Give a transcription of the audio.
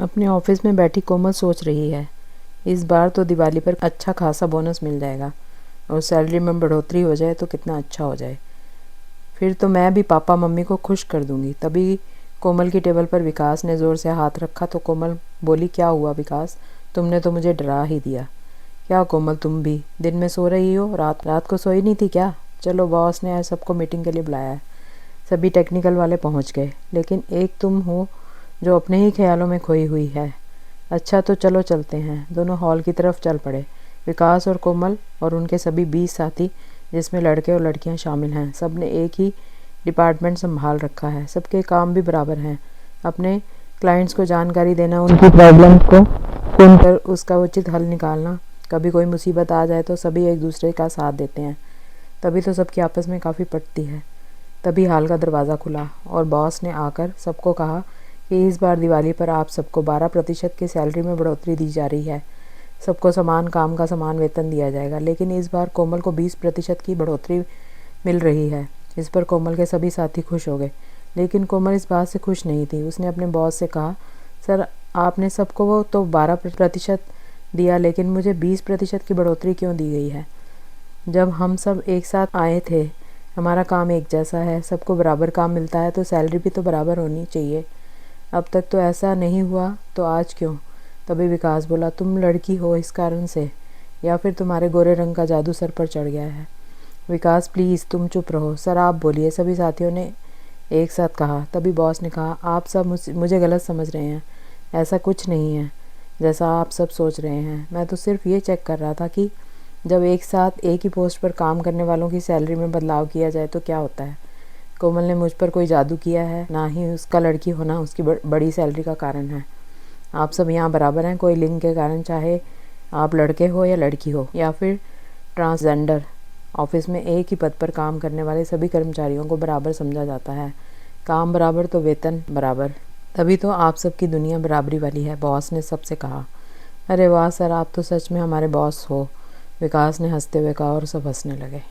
अपने ऑफिस में बैठी कोमल सोच रही है, इस बार तो दिवाली पर अच्छा खासा बोनस मिल जाएगा और सैलरी में बढ़ोतरी हो जाए तो कितना अच्छा हो जाए। फिर तो मैं भी पापा मम्मी को खुश कर दूंगी। तभी कोमल की टेबल पर विकास ने ज़ोर से हाथ रखा तो कोमल बोली, क्या हुआ विकास, तुमने तो मुझे डरा ही दिया। क्या कोमल, तुम भी दिन में सो रही हो, रात रात को सोई नहीं थी क्या? चलो, बॉस ने आज सबको मीटिंग के लिए बुलाया है। सभी टेक्निकल वाले पहुंच गए, लेकिन एक तुम हो जो अपने ही ख्यालों में खोई हुई है। अच्छा तो चलो चलते हैं। दोनों हॉल की तरफ चल पड़े। विकास और कोमल और उनके सभी 20 साथी, जिसमें लड़के और लड़कियां शामिल हैं, सब ने एक ही डिपार्टमेंट संभाल रखा है। सबके काम भी बराबर हैं। अपने क्लाइंट्स को जानकारी देना, उनकी प्रॉब्लम्स को सुनकर उसका उचित हल निकालना। कभी कोई मुसीबत आ जाए तो सभी एक दूसरे का साथ देते हैं। तभी तो सबकी आपस में काफ़ी पटती है। तभी हॉल का दरवाज़ा खुला और बॉस ने आकर सबको कहा कि इस बार दिवाली पर आप सबको 12% की सैलरी में बढ़ोतरी दी जा रही है। सबको समान काम का समान वेतन दिया जाएगा, लेकिन इस बार कोमल को 20% की बढ़ोतरी मिल रही है। इस पर कोमल के सभी साथी खुश हो गए, लेकिन कोमल इस बात से खुश नहीं थी। उसने अपने बॉस से कहा, सर आपने सबको तो 12% दिया, लेकिन मुझे 20% की बढ़ोतरी क्यों दी गई है? जब हम सब एक साथ आए थे, हमारा काम एक जैसा है, सबको बराबर काम मिलता है, तो सैलरी भी तो बराबर होनी चाहिए। अब तक तो ऐसा नहीं हुआ, तो आज क्यों? तभी विकास बोला, तुम लड़की हो इस कारण से, या फिर तुम्हारे गोरे रंग का जादू सर पर चढ़ गया है? विकास प्लीज़ तुम चुप रहो। सर आप बोलिए, सभी साथियों ने एक साथ कहा। तभी बॉस ने कहा, आप सब मुझे गलत समझ रहे हैं। ऐसा कुछ नहीं है जैसा आप सब सोच रहे हैं। मैं तो सिर्फ ये चेक कर रहा था कि जब एक साथ एक ही पोस्ट पर काम करने वालों की सैलरी में बदलाव किया जाए तो क्या होता है। कोमल ने मुझ पर कोई जादू किया है, ना ही उसका लड़की होना उसकी बड़ी सैलरी का कारण है। आप सब यहाँ बराबर हैं, कोई लिंग के कारण, चाहे आप लड़के हो या लड़की हो या फिर ट्रांसजेंडर। ऑफिस में एक ही पद पर काम करने वाले सभी कर्मचारियों को बराबर समझा जाता है। काम बराबर तो वेतन बराबर। तभी तो आप सबकी दुनिया बराबरी वाली है, बॉस ने सबसे कहा। अरे वाह सर, आप तो सच में हमारे बॉस हो, विकास ने हंसते हुए कहा और सब हंसने लगे।